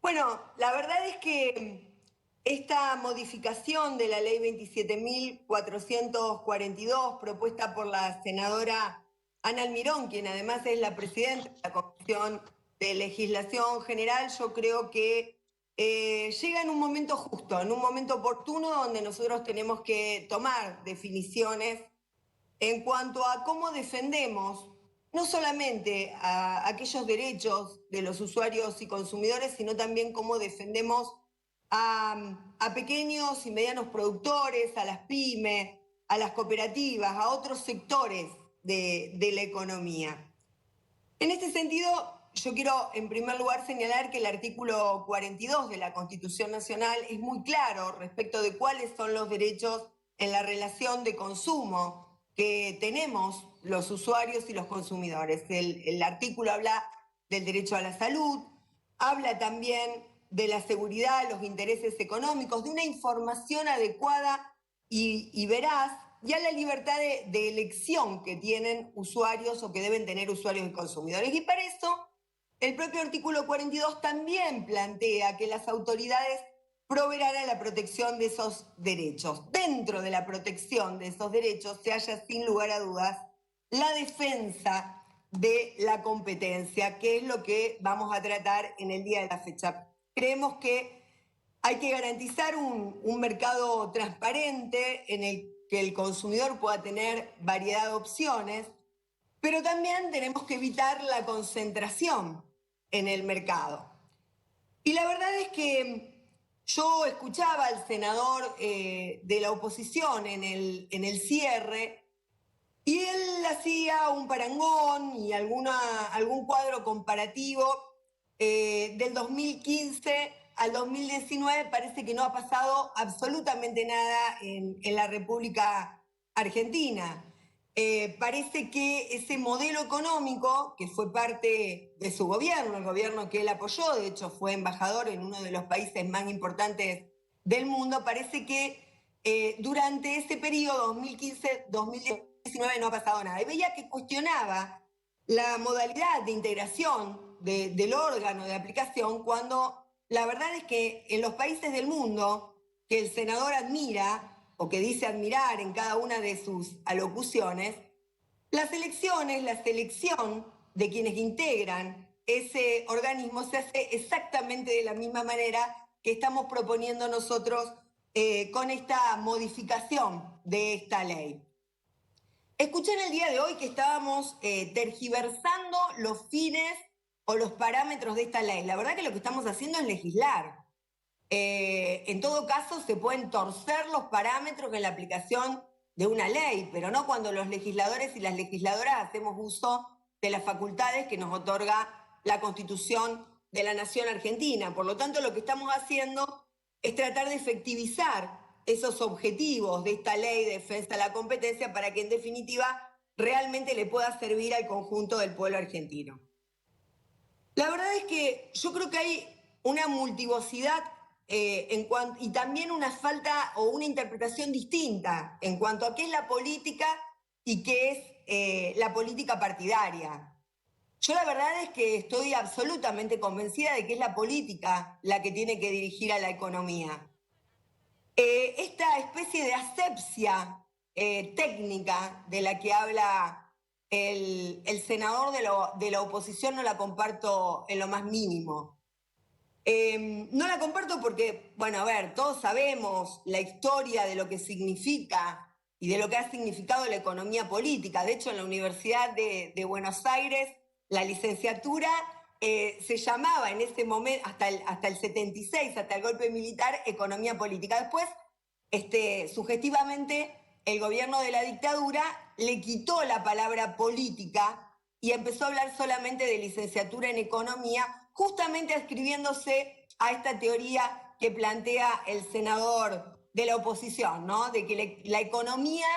Bueno, la verdad es que esta modificación de la ley 27.442, propuesta por la senadora Ana Almirón, quien además es la presidenta de la Comisión de Legislación General, yo creo que llega en un momento justo, en un momento oportuno, donde nosotros tenemos que tomar definiciones en cuanto a cómo defendemos no solamente a aquellos derechos de los usuarios y consumidores, sino también cómo defendemos a pequeños y medianos productores, a las pymes, a las cooperativas, a otros sectores de la economía. En este sentido, yo quiero en primer lugar señalar que el artículo 42 de la Constitución Nacional es muy claro respecto de cuáles son los derechos en la relación de consumo que tenemos los usuarios y los consumidores. El artículo habla del derecho a la salud, habla también de la seguridad, los intereses económicos, de una información adecuada y veraz, y a la libertad de elección que tienen usuarios o que deben tener usuarios y consumidores. Y para eso, el propio artículo 42 también plantea que las autoridades proveerán a la protección de esos derechos. Dentro de la protección de esos derechos se halla sin lugar a dudas la defensa de la competencia, que es lo que vamos a tratar en el día de la fecha. Creemos que hay que garantizar un mercado transparente en el que el consumidor pueda tener variedad de opciones, pero también tenemos que evitar la concentración en el mercado. Y la verdad es que yo escuchaba al senador de la oposición en el cierre, y él hacía un parangón y algún cuadro comparativo del 2015 al 2019. Parece que no ha pasado absolutamente nada en la República Argentina. Parece que ese modelo económico, que fue parte de su gobierno, el gobierno que él apoyó, de hecho fue embajador en uno de los países más importantes del mundo, parece que durante ese periodo 2015-2019 no ha pasado nada. Y veía que cuestionaba la modalidad de integración del órgano de aplicación, cuando la verdad es que en los países del mundo que el senador admira o que dice admirar en cada una de sus alocuciones, las elecciones, la selección de quienes integran ese organismo se hace exactamente de la misma manera que estamos proponiendo nosotros con esta modificación de esta ley. Escuché en el día de hoy que estábamos tergiversando los fines o los parámetros de esta ley. La verdad que lo que estamos haciendo es legislar. En todo caso, se pueden torcer los parámetros en la aplicación de una ley, pero no cuando los legisladores y las legisladoras hacemos uso de las facultades que nos otorga la Constitución de la Nación Argentina. Por lo tanto, lo que estamos haciendo es tratar de efectivizar esos objetivos de esta ley de defensa de la competencia para que, en definitiva, realmente le pueda servir al conjunto del pueblo argentino. La verdad es que yo creo que hay una multivocidad y también una falta o una interpretación distinta en cuanto a qué es la política y qué es la política partidaria. Yo la verdad es que estoy absolutamente convencida de que es la política la que tiene que dirigir a la economía. Esta especie de asepsia técnica de la que habla el senador de la oposición no la comparto en lo más mínimo. No la comparto porque, bueno, a ver, todos sabemos la historia de lo que significa y de lo que ha significado la economía política. De hecho, en la Universidad de Buenos Aires, la licenciatura se llamaba en ese momento, hasta el 76, hasta el golpe militar, economía política. Después, sugestivamente, el gobierno de la dictadura le quitó la palabra política y empezó a hablar solamente de licenciatura en economía, justamente adscribiéndose a esta teoría que plantea el senador de la oposición, ¿no? De que la economía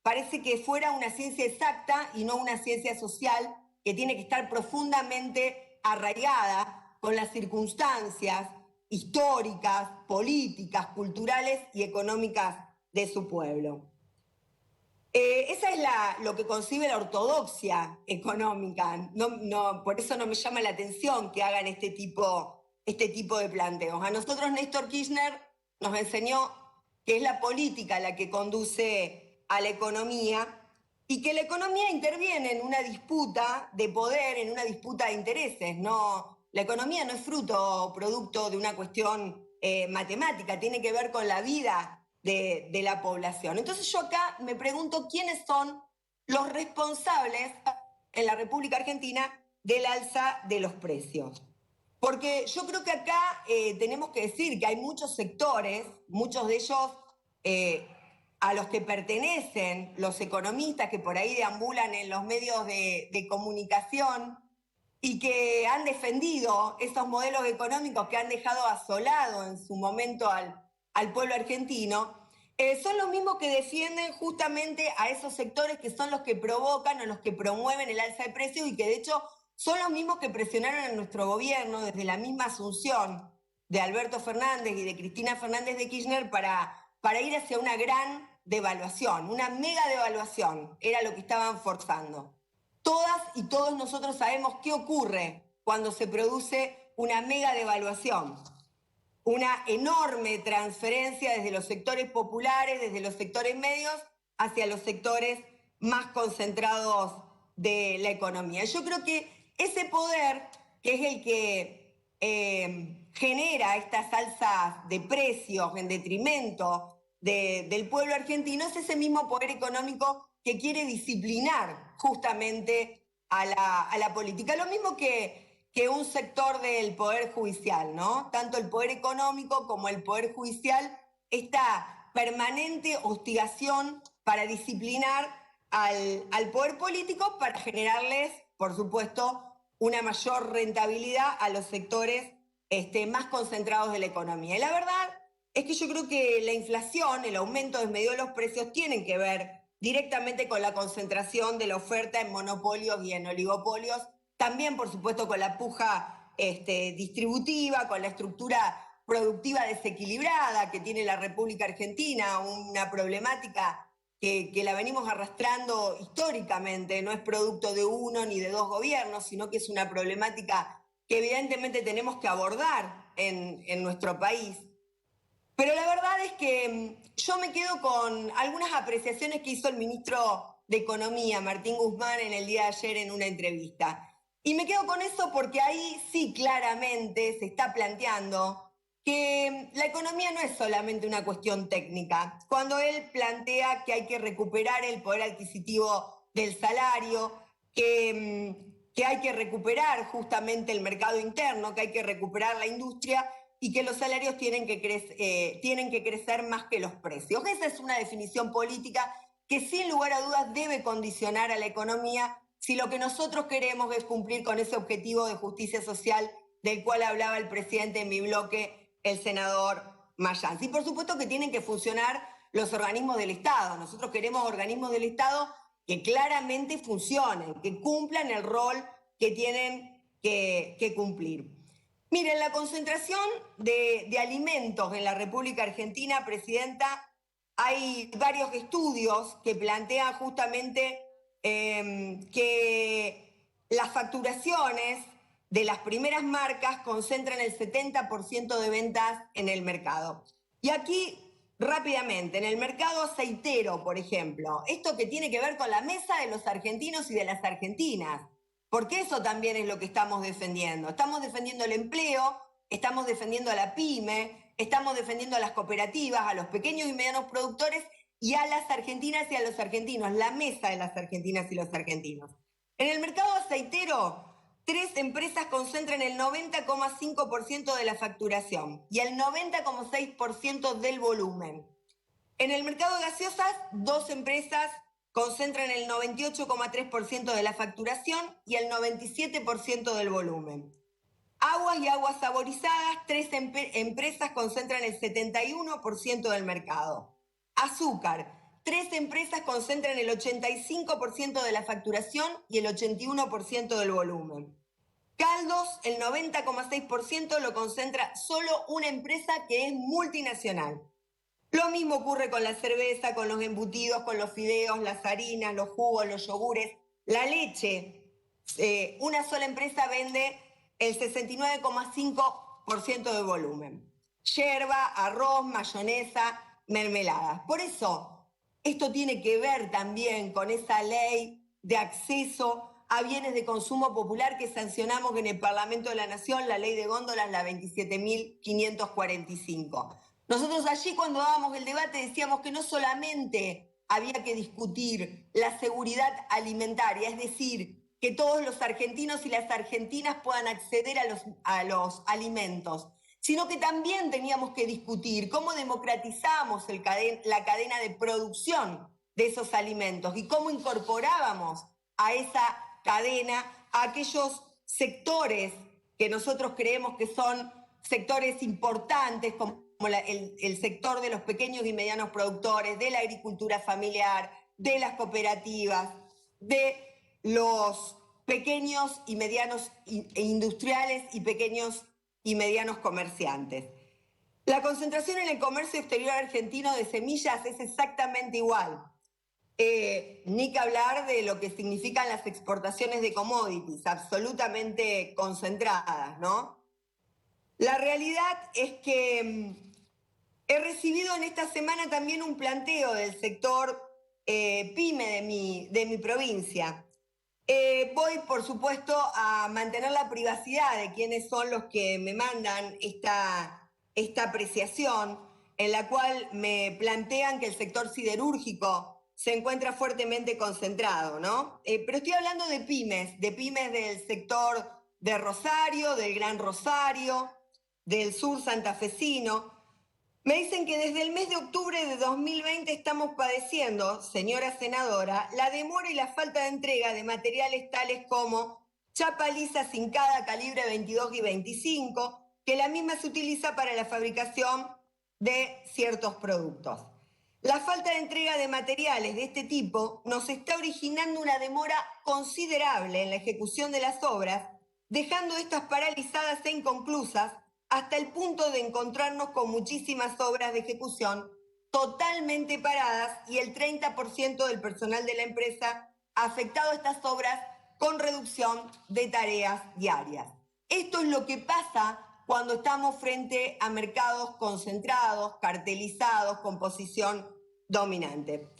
parece que fuera una ciencia exacta y no una ciencia social que tiene que estar profundamente arraigada con las circunstancias históricas, políticas, culturales y económicas de su pueblo. Esa es lo que concibe la ortodoxia económica. Por eso no me llama la atención que hagan este tipo este tipo de planteos. A nosotros Néstor Kirchner nos enseñó que es la política la que conduce a la economía y que la economía interviene en una disputa de poder, en una disputa de intereses. No, la economía no es fruto o producto de una cuestión matemática, tiene que ver con la vida de la población. Entonces yo acá me pregunto quiénes son los responsables en la República Argentina del alza de los precios. Porque yo creo que acá tenemos que decir que hay muchos sectores, muchos de ellos a los que pertenecen los economistas que por ahí deambulan en los medios de comunicación y que han defendido esos modelos económicos que han dejado asolado en su momento al pueblo argentino, son los mismos que defienden justamente a esos sectores que son los que provocan o los que promueven el alza de precios y que de hecho son los mismos que presionaron a nuestro gobierno desde la misma asunción de Alberto Fernández y de Cristina Fernández de Kirchner para ir hacia una gran devaluación, una mega devaluación, era lo que estaban forzando. Todas y todos nosotros sabemos qué ocurre cuando se produce una mega devaluación. Una enorme transferencia desde los sectores populares, desde los sectores medios, hacia los sectores más concentrados de la economía. Yo creo que ese poder, que es el que genera estas alzas de precios en detrimento del pueblo argentino, es ese mismo poder económico que quiere disciplinar justamente a la política. Lo mismo que un sector del Poder Judicial, ¿no? Tanto el Poder Económico como el Poder Judicial, esta permanente hostigación para disciplinar al Poder Político para generarles, por supuesto, una mayor rentabilidad a los sectores más concentrados de la economía. Y la verdad es que yo creo que la inflación, el aumento desmedido de los precios, tienen que ver directamente con la concentración de la oferta en monopolios y en oligopolios, también, por supuesto, con la puja distributiva, con la estructura productiva desequilibrada que tiene la República Argentina, una problemática que la venimos arrastrando históricamente, no es producto de uno ni de dos gobiernos, sino que es una problemática que evidentemente tenemos que abordar en nuestro país. Pero la verdad es que yo me quedo con algunas apreciaciones que hizo el ministro de Economía, Martín Guzmán, en el día de ayer en una entrevista. Y me quedo con eso porque ahí sí claramente se está planteando que la economía no es solamente una cuestión técnica. Cuando él plantea que hay que recuperar el poder adquisitivo del salario, que hay que recuperar justamente el mercado interno, que hay que recuperar la industria y que los salarios tienen que crecer más que los precios. Esa es una definición política que sin lugar a dudas debe condicionar a la economía si lo que nosotros queremos es cumplir con ese objetivo de justicia social del cual hablaba el presidente en mi bloque, el senador Mayans. Y por supuesto que tienen que funcionar los organismos del Estado. Nosotros queremos organismos del Estado que claramente funcionen, que cumplan el rol que tienen que cumplir. Miren, la concentración de alimentos en la República Argentina, Presidenta, hay varios estudios que plantean justamente que las facturaciones de las primeras marcas concentran el 70% de ventas en el mercado. Y aquí, rápidamente, en el mercado aceitero, por ejemplo, esto que tiene que ver con la mesa de los argentinos y de las argentinas, porque eso también es lo que estamos defendiendo. Estamos defendiendo el empleo, estamos defendiendo a la pyme, estamos defendiendo a las cooperativas, a los pequeños y medianos productores y a las argentinas y a los argentinos, la mesa de las argentinas y los argentinos. En el mercado aceitero, 3 empresas concentran el 90,5% de la facturación y el 90,6% del volumen. En el mercado de gaseosas, 2 empresas concentran el 98,3% de la facturación y el 97% del volumen. Aguas y aguas saborizadas, 3 empresas concentran el 71% del mercado. Azúcar, 3 empresas concentran el 85% de la facturación y el 81% del volumen. Caldos, el 90,6% lo concentra solo una empresa que es multinacional. Lo mismo ocurre con la cerveza, con los embutidos, con los fideos, las harinas, los jugos, los yogures, la leche. Una sola empresa vende el 69,5% 4% de volumen. Yerba, arroz, mayonesa, mermeladas. Por eso, esto tiene que ver también con esa ley de acceso a bienes de consumo popular que sancionamos en el Parlamento de la Nación, la ley de góndolas, la 27.545. Nosotros allí cuando dábamos el debate decíamos que no solamente había que discutir la seguridad alimentaria, es decir, que todos los argentinos y las argentinas puedan acceder a los alimentos, sino que también teníamos que discutir cómo democratizamos la cadena de producción de esos alimentos y cómo incorporábamos a esa cadena a aquellos sectores que nosotros creemos que son sectores importantes, como el sector de los pequeños y medianos productores, de la agricultura familiar, de las cooperativas, de los pequeños y medianos industriales y pequeños y medianos comerciantes. La concentración en el comercio exterior argentino de semillas es exactamente igual. Ni que hablar de lo que significan las exportaciones de commodities, absolutamente concentradas, ¿no? La realidad es que he recibido en esta semana también un planteo del sector PYME de mi provincia. Voy, por supuesto, a mantener la privacidad de quiénes son los que me mandan esta apreciación, en la cual me plantean que el sector siderúrgico se encuentra fuertemente concentrado, ¿no? Pero estoy hablando de pymes del sector de Rosario, del Gran Rosario, del sur santafesino. Me dicen que desde el mes de octubre de 2020 estamos padeciendo, señora senadora, la demora y la falta de entrega de materiales tales como chapa lisa cincada calibre 22 y 25, que la misma se utiliza para la fabricación de ciertos productos. La falta de entrega de materiales de este tipo nos está originando una demora considerable en la ejecución de las obras, dejando estas paralizadas e inconclusas hasta el punto de encontrarnos con muchísimas obras de ejecución totalmente paradas y el 30% del personal de la empresa afectado a estas obras con reducción de tareas diarias. Esto es lo que pasa cuando estamos frente a mercados concentrados, cartelizados, con posición dominante.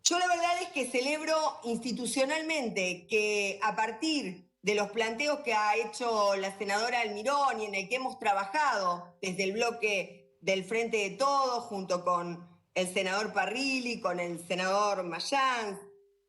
Yo la verdad es que celebro institucionalmente que a partir de los planteos que ha hecho la senadora Almirón y en el que hemos trabajado desde el bloque del Frente de Todos, junto con el senador Parrilli, con el senador Mayans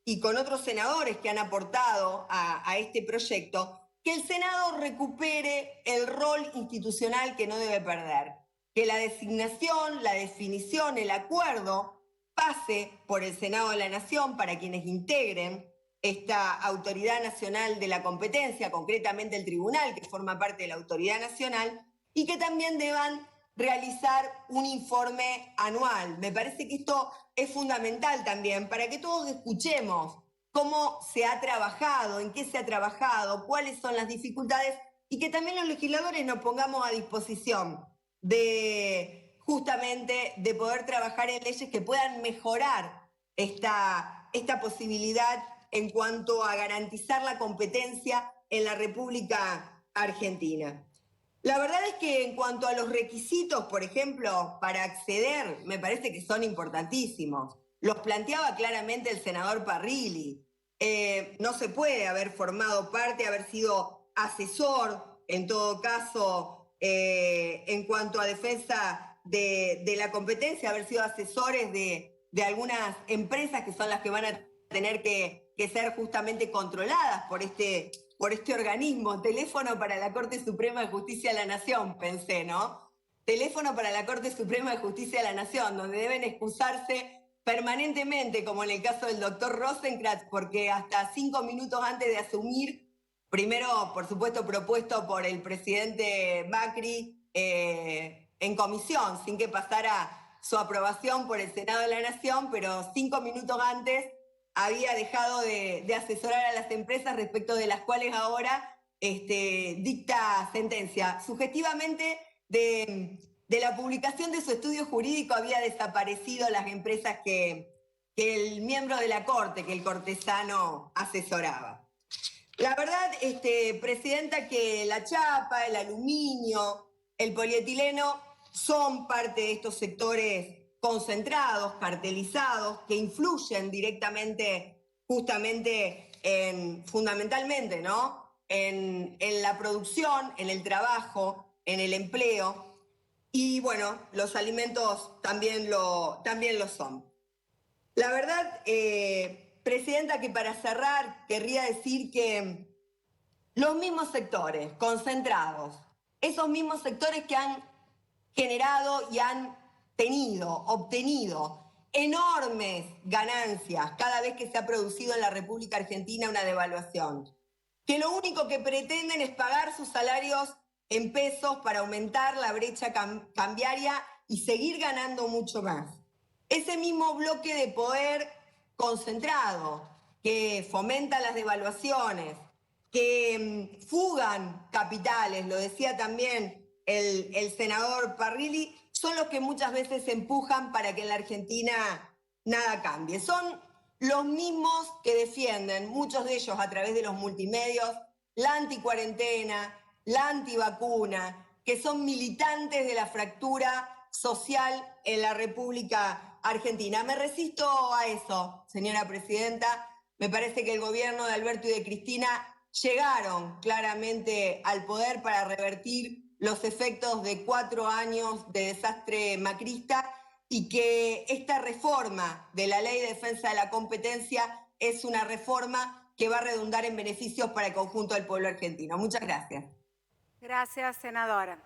y con otros senadores que han aportado a este proyecto, que el Senado recupere el rol institucional que no debe perder, que la designación, la definición, el acuerdo pase por el Senado de la Nación para quienes integren esta Autoridad Nacional de la Competencia, concretamente el Tribunal, que forma parte de la Autoridad Nacional, y que también deban realizar un informe anual. Me parece que esto es fundamental también para que todos escuchemos cómo se ha trabajado, en qué se ha trabajado, cuáles son las dificultades y que también los legisladores nos pongamos a disposición de justamente de poder trabajar en leyes que puedan mejorar esta posibilidad en cuanto a garantizar la competencia en la República Argentina. La verdad es que en cuanto a los requisitos, por ejemplo, para acceder, me parece que son importantísimos. Los planteaba claramente el senador Parrilli. No se puede haber formado parte, haber sido asesor, en todo caso, en cuanto a defensa de la competencia, haber sido asesores de algunas empresas que son las que van a tener que ser justamente controladas por este organismo. Teléfono para la Corte Suprema de Justicia de la Nación, pensé, ¿no? Teléfono para la Corte Suprema de Justicia de la Nación, donde deben excusarse permanentemente, como en el caso del doctor Rosenkrantz, porque hasta 5 minutos antes de asumir, primero, por supuesto, propuesto por el presidente Macri en comisión, sin que pasara su aprobación por el Senado de la Nación, pero 5 minutos antes había dejado de asesorar a las empresas respecto de las cuales ahora dicta sentencia. Sugestivamente, de la publicación de su estudio jurídico había desaparecido las empresas que el miembro de la Corte, que el cortesano asesoraba. La verdad, Presidenta, que la chapa, el aluminio, el polietileno son parte de estos sectores concentrados, cartelizados, que influyen directamente, justamente, fundamentalmente, ¿no? En la producción, en el trabajo, en el empleo. Y bueno, los alimentos también lo son. La verdad, Presidenta, que para cerrar querría decir que los mismos sectores concentrados, esos mismos sectores que han generado y han obtenido enormes ganancias cada vez que se ha producido en la República Argentina una devaluación, que lo único que pretenden es pagar sus salarios en pesos para aumentar la brecha cambiaria y seguir ganando mucho más. Ese mismo bloque de poder concentrado que fomenta las devaluaciones, que fugan capitales, lo decía también el senador Parrilli, son los que muchas veces empujan para que en la Argentina nada cambie. Son los mismos que defienden, muchos de ellos a través de los multimedios, la anticuarentena, la antivacuna, que son militantes de la fractura social en la República Argentina. Me resisto a eso, señora Presidenta. Me parece que el gobierno de Alberto y de Cristina llegaron claramente al poder para revertir los efectos de 4 años de desastre macrista y que esta reforma de la Ley de Defensa de la Competencia es una reforma que va a redundar en beneficios para el conjunto del pueblo argentino. Muchas gracias. Gracias, senadora.